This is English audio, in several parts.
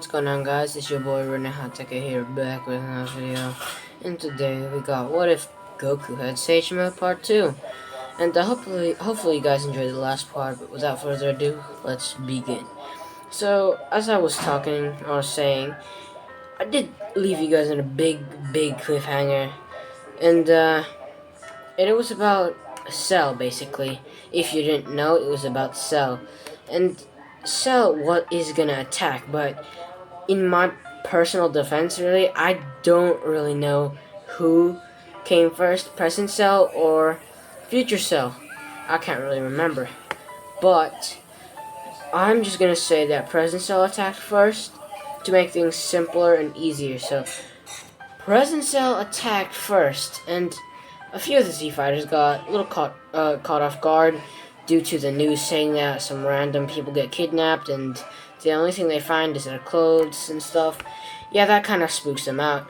what's going on, guys? It's your boy Rinne-Hatake here, back with another video. And today we got What If Goku Had Sage Mode Part 2. And hopefully you guys enjoyed the last part, but without further ado, let's begin. So, as I was talking, or saying, I did leave you guys in a big cliffhanger. And it was about Cell, basically. If you didn't know, it was about Cell. And Cell is gonna attack, but in my personal defense, really, I don't really know who came first, present Cell or future Cell. I can't really remember. But I'm just gonna say that present Cell attacked first to make things simpler and easier. So present Cell attacked first, and a few of the Z fighters got a little caught off guard due to the news saying that some random people get kidnapped and the only thing they find is their clothes and stuff. Yeah, that kind of spooks them out.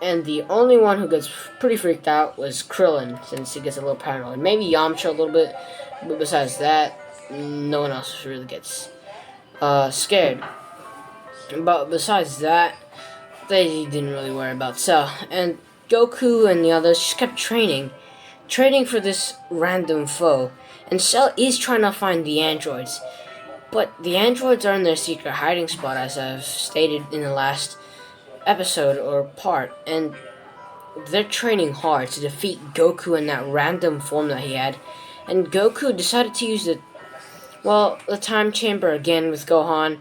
And the only one who gets pretty freaked out was Krillin, since he gets a little paranoid. Maybe Yamcha a little bit, but besides that, no one else really gets scared. But besides that, they didn't really worry about Cell. And Goku and the others just kept training for this random foe. And Cell is trying to find the androids. But the androids are in their secret hiding spot, as I've stated in the last episode or part. And they're training hard to defeat Goku in that random form that he had. And Goku decided to use the time chamber again with Gohan.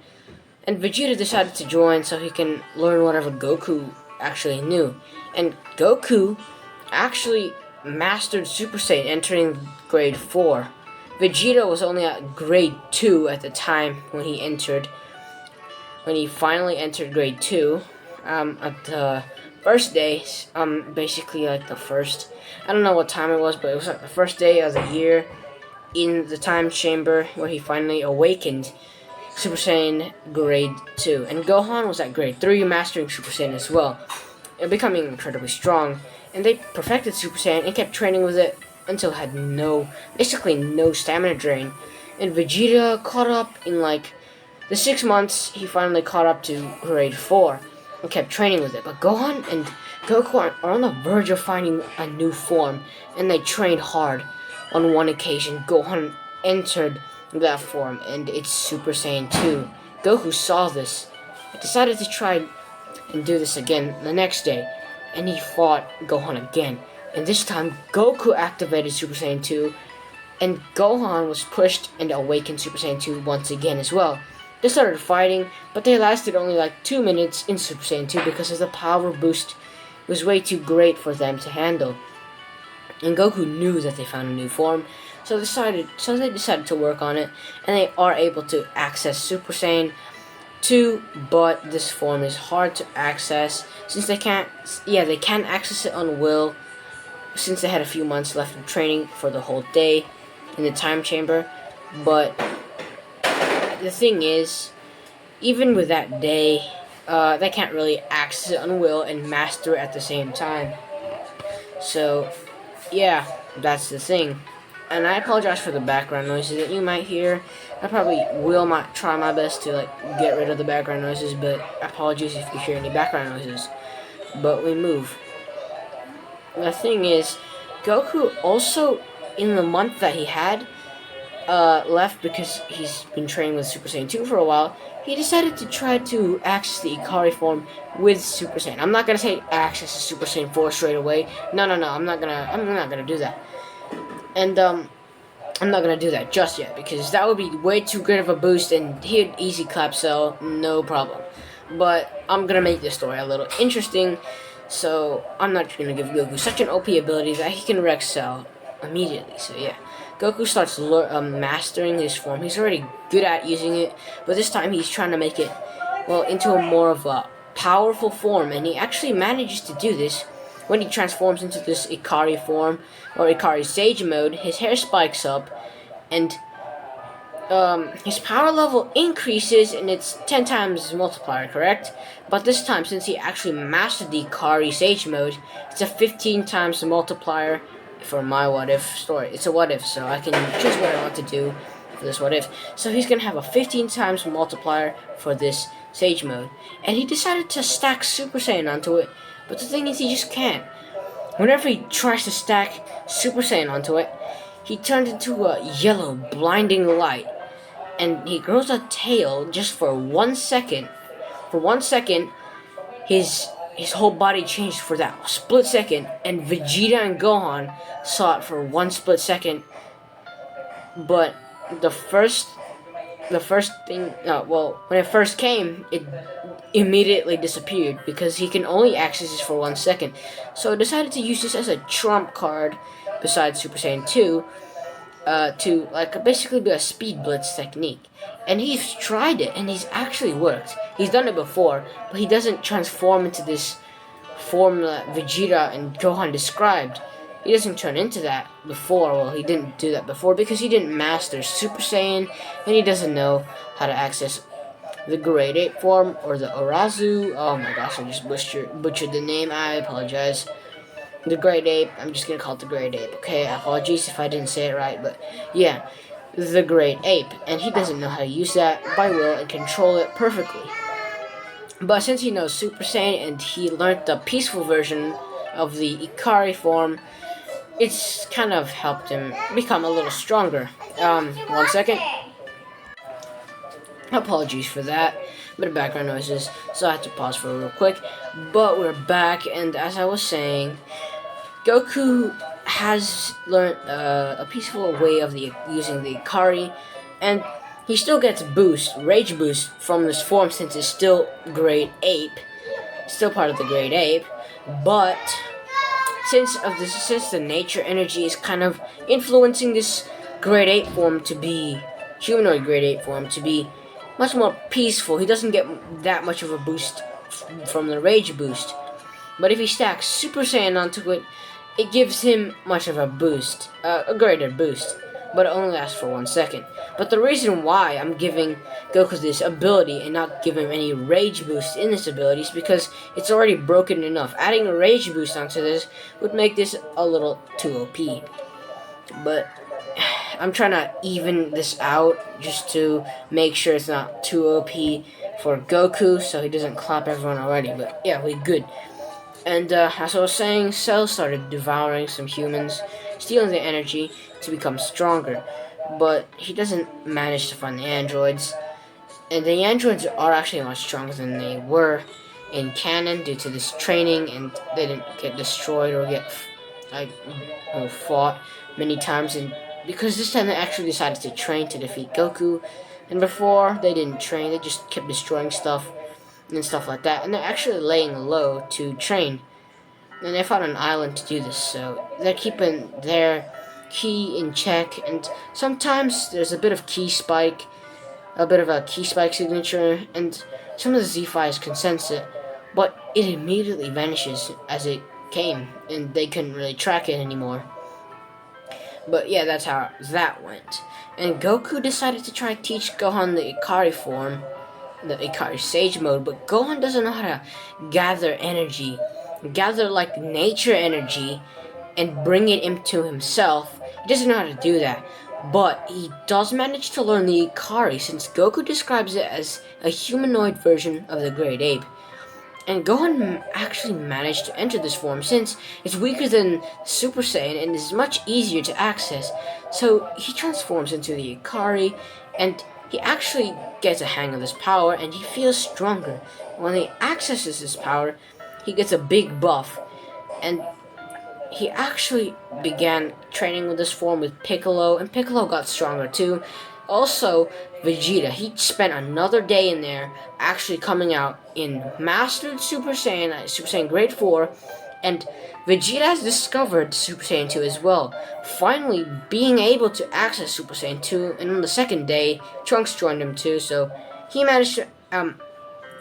And Vegeta decided to join so he can learn whatever Goku actually knew. And Goku actually mastered Super Saiyan, entering grade 4. Vegeta was only at grade 2 at the time when he finally entered grade 2. At the first day, basically like the first, I don't know what time it was, but it was like the first day of the year in the time chamber where he finally awakened Super Saiyan grade 2. And Gohan was at grade 3, mastering Super Saiyan as well, and becoming incredibly strong. And they perfected Super Saiyan and kept training with it until it had basically no stamina drain. And Vegeta caught up in like the 6 months. He finally caught up to grade 4 and kept training with it. But Gohan and Goku are on the verge of finding a new form, and they trained hard. On one occasion, Gohan entered that form, and it's Super Saiyan 2. Goku saw this and decided to try and do this again the next day, and he fought Gohan again. And this time, Goku activated Super Saiyan 2, and Gohan was pushed and awakened Super Saiyan 2 once again as well. They started fighting, but they lasted only like 2 minutes in Super Saiyan 2 because of the power boost was way too great for them to handle. And Goku knew that they found a new form, so they decided to work on it, and they are able to access Super Saiyan 2, but this form is hard to access since they can access it on will, since they had a few months left of training for the whole day in the time chamber. But the thing is, even with that day, they can't really access it on will and master it at the same time. So yeah, that's the thing. And I apologize for the background noises that you might hear. I probably might try my best to get rid of the background noises, but apologies if you hear any background noises. But we move. The thing is, Goku also, in the month that he had left, because he's been training with Super Saiyan 2 for a while, he decided to try to access the Ikari form with Super Saiyan. I'm not gonna say access the Super Saiyan 4 straight away. No, I'm not gonna do that. And I'm not gonna do that just yet, because that would be way too great of a boost, and he'd easy clap Cell, no problem. But I'm gonna make this story a little interesting, so I'm not gonna give Goku such an OP ability that he can wreck Cell immediately. So yeah, Goku starts mastering his form. He's already good at using it, but this time he's trying to make it into a more of a powerful form, and he actually manages to do this. When he transforms into this Ikari form, or Ikari Sage mode, his hair spikes up, and his power level increases, and it's 10 times multiplier, correct? But this time, since he actually mastered the Ikari Sage mode, it's a 15 times multiplier for my what if story. It's a what if, so I can choose what I want to do for this what if. So he's gonna have a 15 times multiplier for this Sage Mode, and he decided to stack Super Saiyan onto it, but the thing is he just can't. Whenever he tries to stack Super Saiyan onto it, he turns into a yellow, blinding light, and he grows a tail just for 1 second. For 1 second, his whole body changed for that split second, and Vegeta and Gohan saw it for one split second. But the first thing, when it first came, it immediately disappeared because he can only access this for 1 second. So I decided to use this as a trump card besides Super Saiyan 2 to like basically be a speed blitz technique. And he's tried it, and he's actually worked. He's done it before, but he doesn't transform into this form that Vegeta and Gohan described. He doesn't turn into that before. Well, he didn't do that before because he didn't master Super Saiyan, and he doesn't know how to access the Grade 8 form or the Orazu. Oh my gosh, I just butchered the name. I apologize. The Grade 8, I'm just gonna call it the Grade 8, okay? Apologies if I didn't say it right, but yeah, the Grade 8, and he doesn't know how to use that by will and control it perfectly. But since he knows Super Saiyan and he learned the peaceful version of the Ikari form, it's kind of helped him become a little stronger. 1 second. Apologies for that. A bit of background noises, so I had to pause for real quick. But we're back, and as I was saying, Goku has learned a peaceful way of using the Ikari, and he still gets rage boost from this form since it's still Grade Ape, still part of the Grade Ape, but since the nature energy is kind of influencing this Grade 8 form to be, humanoid Grade 8 form to be much more peaceful, he doesn't get that much of a boost from the rage boost. But if he stacks Super Saiyan onto it, it gives him much of a boost, a greater boost, but it only lasts for 1 second. But the reason why I'm giving Goku this ability and not giving him any rage boost in this ability is because it's already broken enough. Adding a rage boost onto this would make this a little too OP. But I'm trying to even this out just to make sure it's not too OP for Goku so he doesn't clap everyone already. But yeah, we're good. And as I was saying, Cell started devouring some humans, stealing their energy to become stronger. But he doesn't manage to find the androids. And the androids are actually much stronger than they were in canon due to this training, and they didn't get destroyed or get fought many times. And because this time they actually decided to train to defeat Goku, and before they didn't train, they just kept destroying stuff and stuff like that, and they're actually laying low to train, and they found an island to do this, so they're keeping their key in check, and sometimes there's a bit of a key spike signature, and some of the Z-Fis can sense it, but it immediately vanishes as it came, and they couldn't really track it anymore. But yeah, that's how that went. And Goku decided to try to teach Gohan the Ikari form, the Ikari Sage Mode, but Gohan doesn't know how to gather like nature energy and bring it into himself. He doesn't know how to do that, but he does manage to learn the Ikari since Goku describes it as a humanoid version of the Great Ape. And Gohan actually managed to enter this form since it's weaker than Super Saiyan and is much easier to access. So he transforms into the Ikari, and he actually gets a hang of this power, and he feels stronger. When he accesses this power, he gets a big buff, and he actually began training with this form with Piccolo, and Piccolo got stronger too. Also, Vegeta, he spent another day in there, actually coming out in Mastered Super Saiyan Grade 4, and Vegeta has discovered Super Saiyan 2 as well, finally being able to access Super Saiyan 2, and on the second day, Trunks joined him too, so he managed to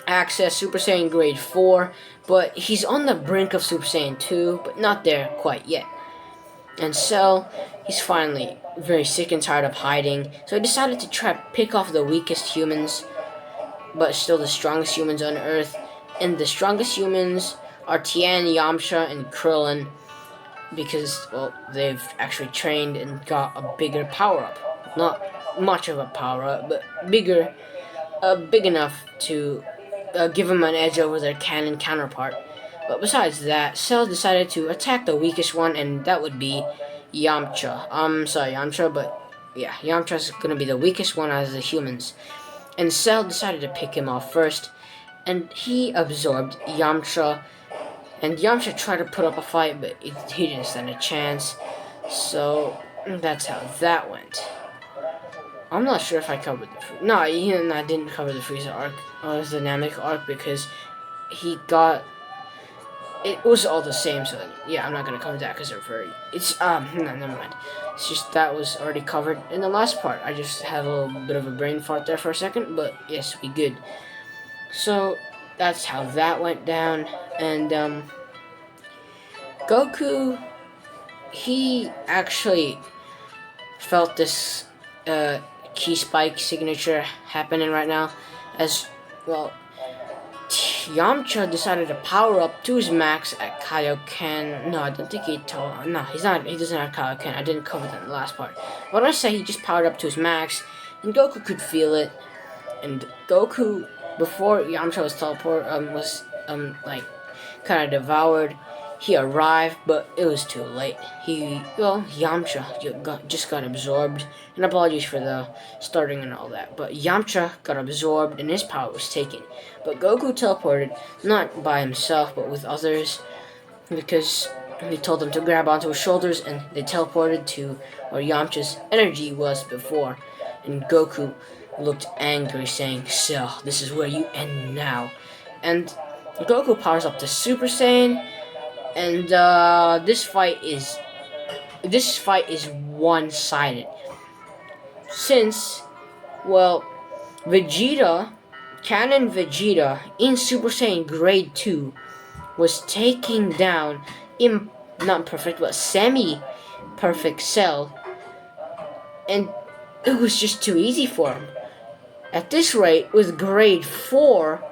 access Super Saiyan Grade 4, but he's on the brink of Super Saiyan 2, but not there quite yet. And Cell, he's finally very sick and tired of hiding, so he decided to try to pick off the weakest humans, but still the strongest humans on Earth. And the strongest humans are Tien, Yamcha, and Krillin, because, well, they've actually trained and got a bigger power-up. Not much of a power-up, but big enough to give him an edge over their canon counterpart. But besides that, Cell decided to attack the weakest one, and that would be Yamcha. Sorry, Yamcha, but yeah, Yamcha's gonna be the weakest one out of the humans. And Cell decided to pick him off first, and he absorbed Yamcha. And Yamcha tried to put up a fight, but he didn't stand a chance. So that's how that went. I'm not sure if I covered the no, I didn't cover the Frieza arc or the dynamic arc because he got it was all the same. So yeah, I'm not gonna cover that because they're very. It's no, never mind. It's just that was already covered in the last part. I just had a little bit of a brain fart there for a second, but yes, we good. So that's how that went down, and Goku, he actually felt this key spike signature happening right now, as well. Yamcha decided to power up to his max at Kaioken. No, I don't think he told. No, he's not. He doesn't have Kaioken. I didn't cover that in the last part. But I say he just powered up to his max, and Goku could feel it. And Goku, before Yamcha was like kind of devoured. He arrived, but it was too late. Yamcha just got absorbed. And apologies for the starting and all that. But Yamcha got absorbed and his power was taken. But Goku teleported, not by himself, but with others. Because he told them to grab onto his shoulders and they teleported to where Yamcha's energy was before. And Goku looked angry, saying, "Cell, this is where you end now." And Goku powers up to Super Saiyan. And this fight is one-sided, since, well, Canon Vegeta in Super Saiyan Grade 2 was taking down not perfect but semi-perfect Cell, and it was just too easy for him. At this rate, with Grade 4,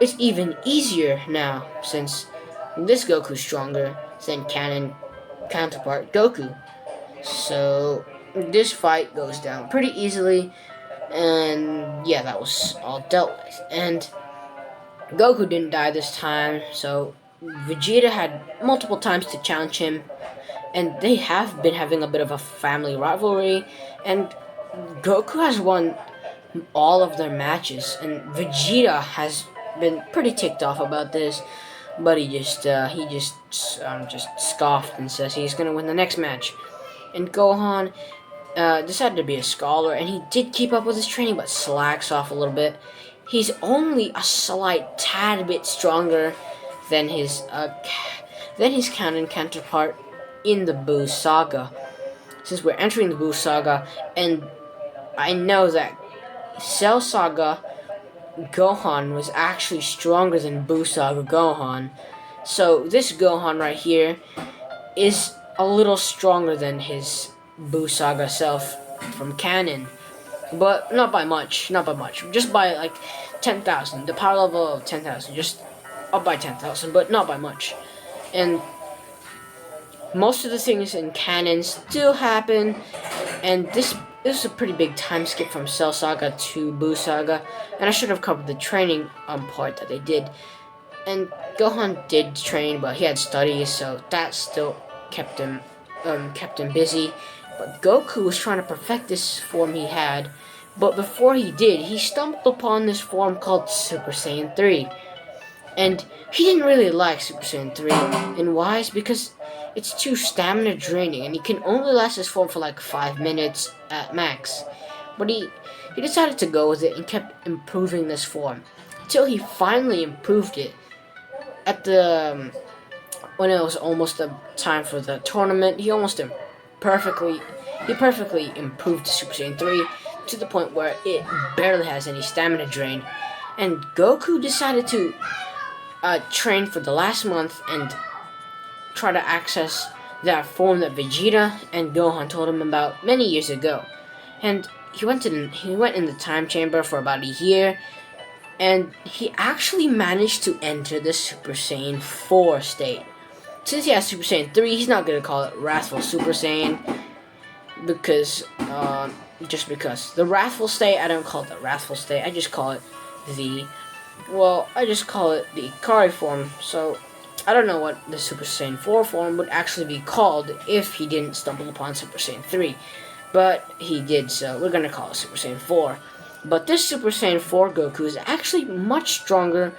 it's even easier now, since this Goku's stronger than canon counterpart Goku. So this fight goes down pretty easily, and yeah, that was all dealt with. And Goku didn't die this time, so Vegeta had multiple times to challenge him, and they have been having a bit of a family rivalry, and Goku has won all of their matches, and Vegeta has been pretty ticked off about this. But he just scoffed and says he's gonna win the next match. And Gohan decided to be a scholar, and he did keep up with his training, but slacks off a little bit. He's only a slight tad bit stronger than his canon counterpart in the Buu Saga. Since we're entering the Buu Saga, and I know that Cell Saga Gohan was actually stronger than Buu Saga Gohan. So this Gohan right here is a little stronger than his Buu Saga self from canon. But not by much. Just by like 10,000. The power level of 10,000. Just up by 10,000, but not by much. And most of the things in canon still happen, and this is a pretty big time skip from Cell Saga to Buu Saga, and I should have covered the training part that they did. And Gohan did train, but he had studies, so that still kept him busy. But Goku was trying to perfect this form he had, but before he did, he stumbled upon this form called Super Saiyan 3. And he didn't really like Super Saiyan 3, and why? Is because it's too stamina draining, and he can only last this form for like 5 minutes at max. But he decided to go with it and kept improving this form until he finally improved it. At the when it was almost the time for the tournament, he perfectly improved Super Saiyan 3 to the point where it barely has any stamina drain. And Goku decided to train for the last month and try to access that form that Vegeta and Gohan told him about many years ago. And he went in the time chamber for about a year, and he actually managed to enter the Super Saiyan 4 state. Since he has Super Saiyan 3, he's not going to call it Wrathful Super Saiyan, because just because. The Wrathful state, I don't call it the Wrathful state, I just call it the Well, I just call it the Ikari form, so I don't know what the Super Saiyan 4 form would actually be called if he didn't stumble upon Super Saiyan 3. But he did, so we're gonna call it Super Saiyan 4. But this Super Saiyan 4 Goku is actually much stronger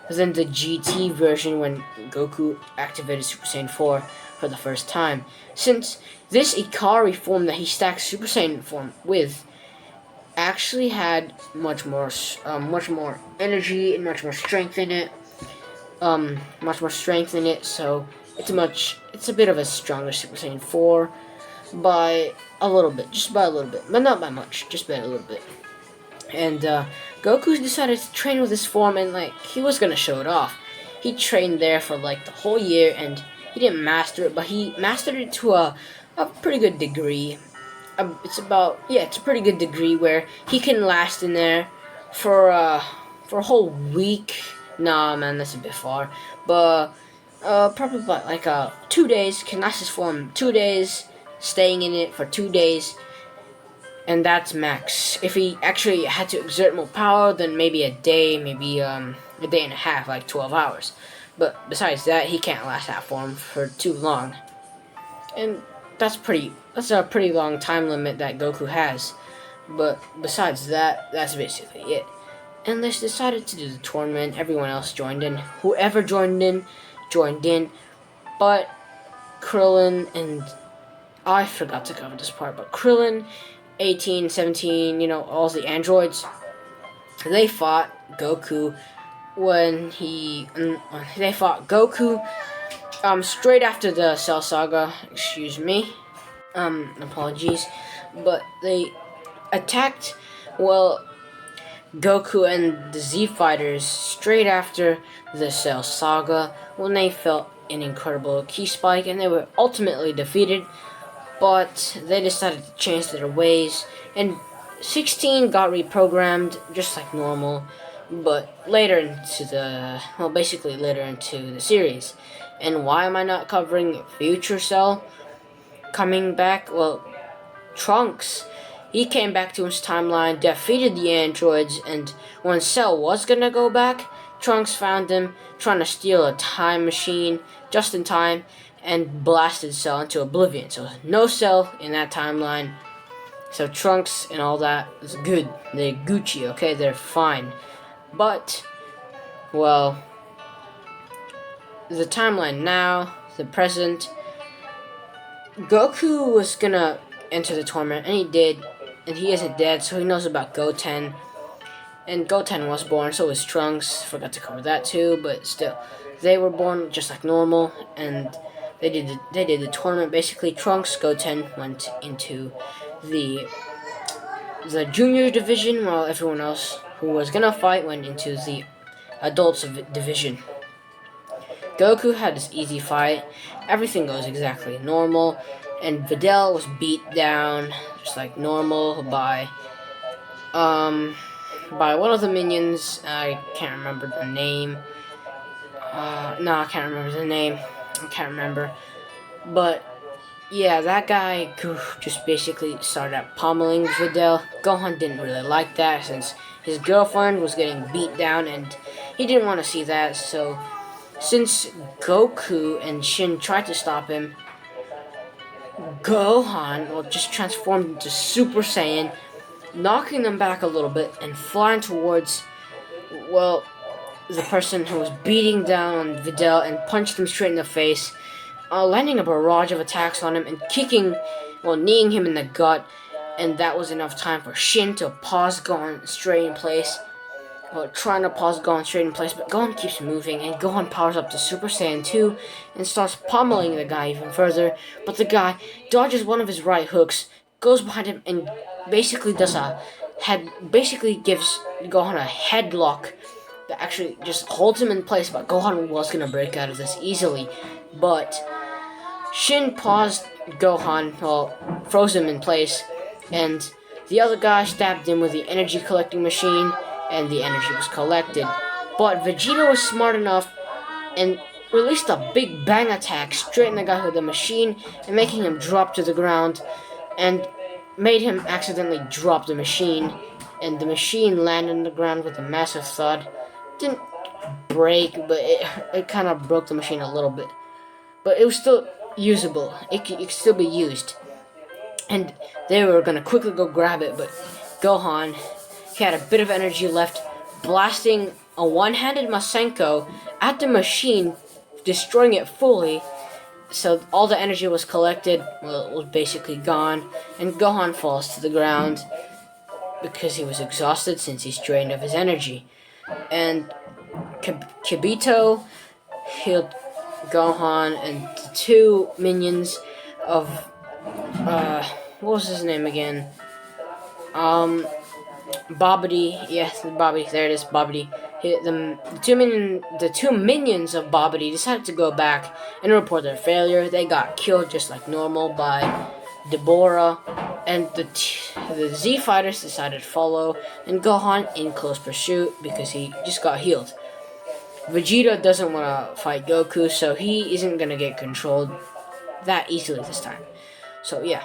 than the GT version when Goku activated Super Saiyan 4 for the first time. Since this Ikari form that he stacked Super Saiyan form with actually had much more energy and much more strength in it. Much more strength in it. So it's a bit of a stronger Super Saiyan 4 by a little bit, just by a little bit, but not by much, just by a little bit. And Goku decided to train with this form, and like he was gonna show it off. He trained there for like the whole year, and he didn't master it, but he mastered it to a pretty good degree. It's a pretty good degree where he can last in there for a whole week. Nah, man, that's a bit far. But probably about like 2 days. Can last his form 2 days, staying in it for 2 days, and that's max. If he actually had to exert more power, then maybe a day, maybe a day and a half, like 12 hours. But besides that, he can't last that form for too long, and that's a pretty long time limit that Goku has. But besides that, that's basically it. And they decided to do the tournament. Everyone else joined in. Whoever joined in, joined in. But Krillin and I forgot to cover this part. But Krillin, 18, 17, all the androids, they fought Goku they fought Goku straight after the Cell Saga. Excuse me. Apologies, but they attacked, well, Goku and the Z Fighters straight after the Cell Saga when they felt an incredible ki spike, and they were ultimately defeated, but they decided to change their ways, and 16 got reprogrammed just like normal, but basically later into the series. And why am I not covering Future Cell coming back? Well, Trunks, he came back to his timeline, defeated the androids, and when Cell was gonna go back, Trunks found him trying to steal a time machine just in time and blasted Cell into oblivion. So no Cell in that timeline. So Trunks and all that is good. They're Gucci, okay? They're fine. But, well, the timeline now, the present, Goku was gonna enter the tournament, and he did, and he isn't dead, so he knows about Goten. And Goten was born, so was Trunks. Forgot to cover that too, but still, they were born just like normal, and they did the tournament. Basically, Trunks, Goten went into the junior division, while everyone else who was gonna fight went into the adults division. Goku had this easy fight. Everything goes exactly normal, and Videl was beat down just like normal by one of the minions. I can't remember the name. I can't remember the name. I can't remember. But yeah, that guy just basically started out pummeling Videl. Gohan didn't really like that since his girlfriend was getting beat down, and he didn't want to see that. So since Goku and Shin tried to stop him, Gohan just transformed into Super Saiyan, knocking them back a little bit and flying towards, well, the person who was beating down Videl, and punched him straight in the face, landing a barrage of attacks on him and kneeing him in the gut. And that was enough time for Shin to pause Gohan straight in place. Trying to pause Gohan straight in place, but Gohan keeps moving, and Gohan powers up to Super Saiyan 2 and starts pummeling the guy even further. But the guy dodges one of his right hooks, goes behind him, and basically gives Gohan a headlock that actually just holds him in place. But Gohan was gonna break out of this easily, but Shin paused Gohan, froze him in place, and the other guy stabbed him with the energy collecting machine, and the energy was collected. But Vegeta was smart enough and released a big bang attack straight in the guy with the machine, and making him drop to the ground, and made him accidentally drop the machine, and the machine landed on the ground with a massive thud. didn't break, but it kind of broke the machine a little bit. But it was still usable. It could still be used. And they were gonna quickly go grab it, but Gohan, he had a bit of energy left, blasting a one-handed Masenko at the machine, destroying it fully. So all the energy was collected, well, it was basically gone, and Gohan falls to the ground because he was exhausted since he's drained of his energy. And Kibito healed Gohan and the two minions of what was his name again? Babidi. Yes, Babidi. There it is, Babidi. The two minions of Babidi decided to go back and report their failure. They got killed just like normal by Deborah, and the Z fighters decided to follow, and Gohan in close pursuit because he just got healed. Vegeta doesn't want to fight Goku, so he isn't going to get controlled that easily this time. So yeah.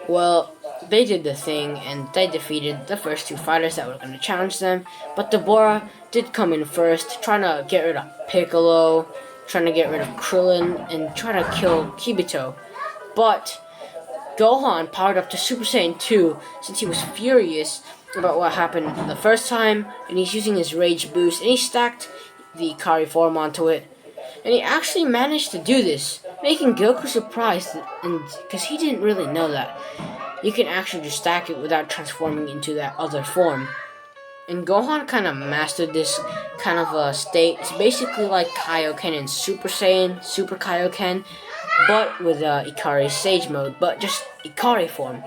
Well, they did the thing, and they defeated the first two fighters that were going to challenge them, but Deborah did come in first, trying to get rid of Piccolo, trying to get rid of Krillin, and trying to kill Kibito. But Gohan powered up to Super Saiyan 2 since he was furious about what happened the first time, and he's using his Rage Boost, and he stacked the Ikari form onto it. And he actually managed to do this, making Goku surprised, and because he didn't really know that. You can actually just stack it without transforming into that other form. And Gohan kind of mastered this kind of a state. It's basically like Kaioken and Super Saiyan, Super Kaioken, but with Ikari Sage mode, but just Ikari form.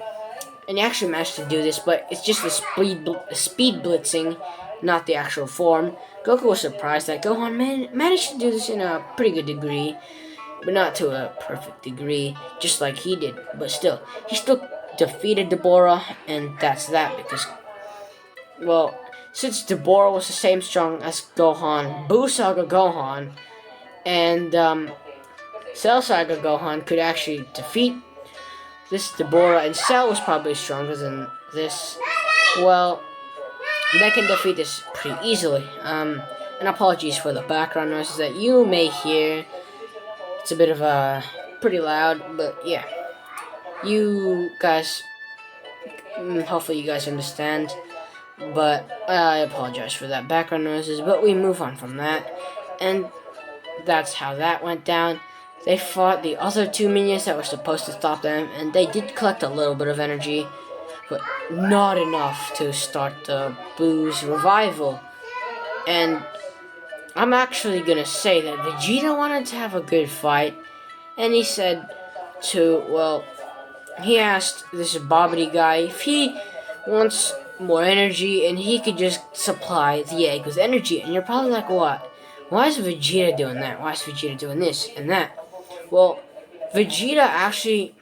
And he actually managed to do this, but it's just the speed blitzing, not the actual form. Goku was surprised that Gohan managed to do this in a pretty good degree, but not to a perfect degree, just like he did. But still, he still defeated Deborah, and that's that, because, well, since Deborah was the same strong as Gohan, Buu Saga Gohan, and Cell Saga Gohan could actually defeat this Deborah, and Cell was probably stronger than this. Well, they can defeat this pretty easily. And apologies for the background noises that you may hear. It's a bit of a pretty loud, but yeah. You guys, hopefully you guys understand. But I apologize for that background noises. But we move on from that, and that's how that went down. They fought the other two minions that were supposed to stop them, and they did collect a little bit of energy, but not enough to start the Buu's revival. And I'm actually gonna say that Vegeta wanted to have a good fight, and he said he asked this Babidi guy if he wants more energy, and he could just supply the egg with energy. And you're probably like, what? Why is Vegeta doing that? Why is Vegeta doing this and that? Well, Vegeta actually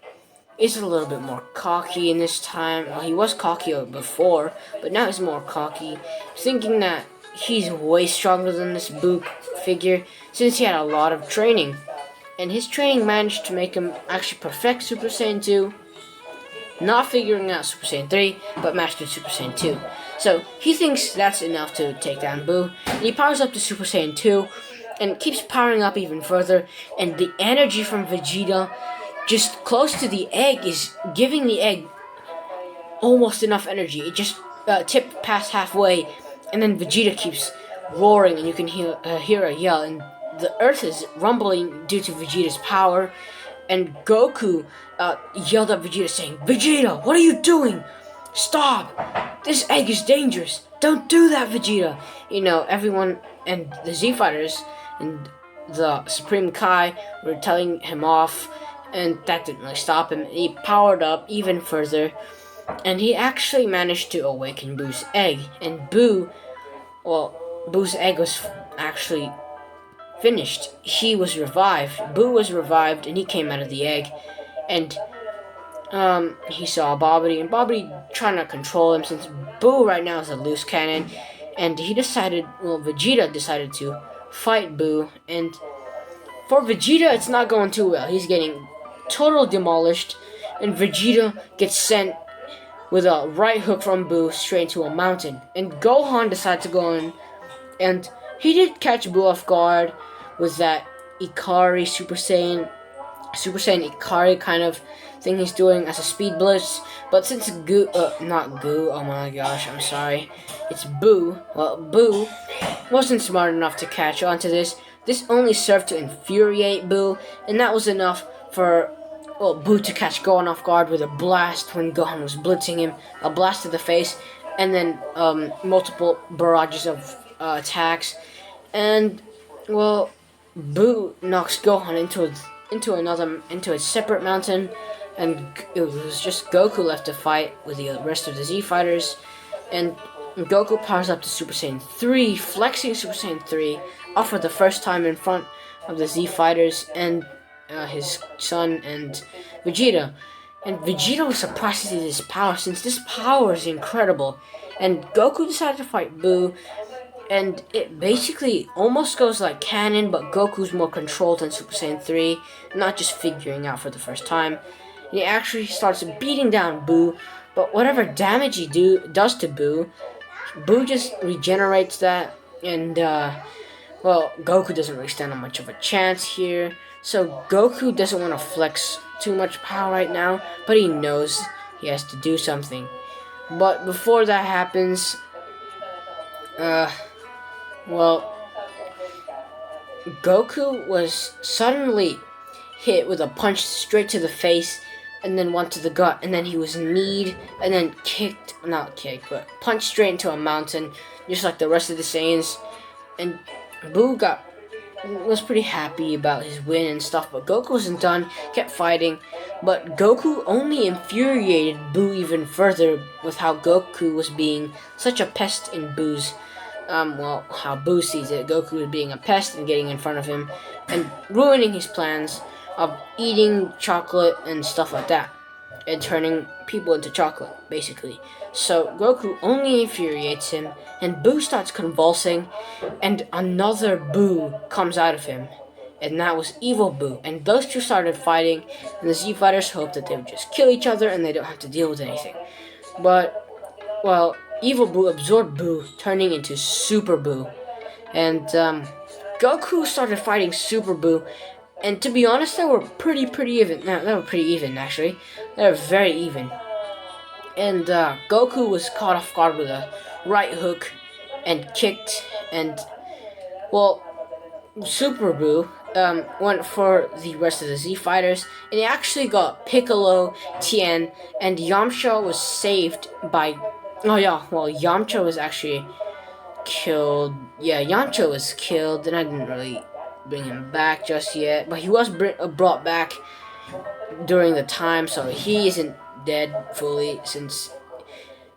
is a little bit more cocky in this time. Well, he was cocky before, but now he's more cocky, thinking that he's way stronger than this Buu figure, since he had a lot of training. And his training managed to make him actually perfect Super Saiyan 2, not figuring out Super Saiyan 3, but mastered Super Saiyan 2. So he thinks that's enough to take down Buu, and he powers up to Super Saiyan 2, and keeps powering up even further, and the energy from Vegeta just close to the egg is giving the egg almost enough energy. It just tipped past halfway, and then Vegeta keeps roaring, and you can hear a yell, and the earth is rumbling due to Vegeta's power. And Goku yelled at Vegeta saying, "Vegeta, what are you doing? Stop! This egg is dangerous. Don't do that, Vegeta." You know, everyone and the Z Fighters and the Supreme Kai were telling him off, and that didn't really stop him. He powered up even further, and he actually managed to awaken Buu's egg. And Buu's egg was actually finished. He was revived. Buu was revived, and he came out of the egg, and he saw Babidi, and Babidi trying to control him, since Buu right now is a loose cannon, and Vegeta decided to fight Buu, and for Vegeta, it's not going too well. He's getting totally demolished, and Vegeta gets sent with a right hook from Buu straight into a mountain, and Gohan decides to go in And he did catch Boo off guard with that Ikari Super Saiyan Ikari kind of thing he's doing as a speed blitz. But since not Goo, oh my gosh, I'm sorry, it's Boo. Well, Boo wasn't smart enough to catch on to this. This only served to infuriate Boo, and that was enough for Boo to catch Gohan off guard with a blast when Gohan was blitzing him, a blast to the face, and then multiple barrages of attacks, and well, Boo knocks Gohan into a separate mountain, and it was just Goku left to fight with the rest of the Z fighters, and Goku powers up to Super Saiyan 3, flexing Super Saiyan 3 off for the first time in front of the Z fighters and his son and Vegeta. And Vegeta was surprised to see this power, since this power is incredible. And Goku decided to fight Boo, and it basically almost goes like canon, but Goku's more controlled than Super Saiyan 3, not just figuring out for the first time. And he actually starts beating down Boo, but whatever damage he does to Boo, Boo just regenerates that, and Goku doesn't really stand on much of a chance here. So Goku doesn't want to flex too much power right now, but he knows he has to do something. But before that happens, Goku was suddenly hit with a punch straight to the face, and then one to the gut, and then he was kneed, and then punched straight into a mountain, just like the rest of the Saiyans. And Boo was pretty happy about his win and stuff, but Goku wasn't done, kept fighting, but Goku only infuriated Boo even further with how Goku was being such a pest in Boo's, how Boo sees it. Goku was being a pest and getting in front of him and ruining his plans of eating chocolate and stuff like that, and turning people into chocolate, basically. So Goku only infuriates him, and Boo starts convulsing, and another Boo comes out of him, and that was Evil Boo. And those two started fighting, and the Z Fighters hoped that they would just kill each other and they don't have to deal with anything. But, Evil Boo absorbed Boo, turning into Super Boo. And Goku started fighting Super Boo, and to be honest, they were pretty even. No, they were pretty even, actually. They were very even. And Goku was caught off guard with a right hook and kicked, and Super Boo went for the rest of the Z Fighters, and he actually got Piccolo, Tien, and Yamcha was saved by... Yamcha was actually killed. Yeah, Yamcha was killed, and I didn't really bring him back just yet, but he was brought back during the time, so he isn't dead fully, since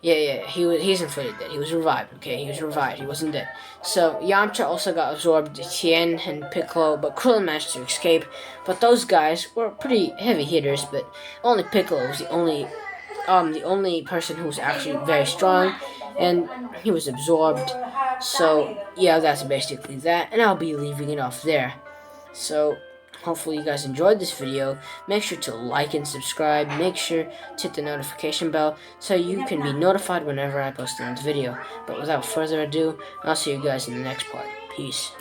he isn't fully dead. He was revived. Okay, he was revived. He wasn't dead. So Yamcha also got absorbed, Tien and Piccolo, but Krillin managed to escape. But those guys were pretty heavy hitters, but only Piccolo was the only person who was actually very strong, and he was absorbed. So yeah, that's basically that, and I'll be leaving it off there. So hopefully you guys enjoyed this video. Make sure to like and subscribe. Make sure to hit the notification bell so you can be notified whenever I post another video. But without further ado, I'll see you guys in the next part. Peace.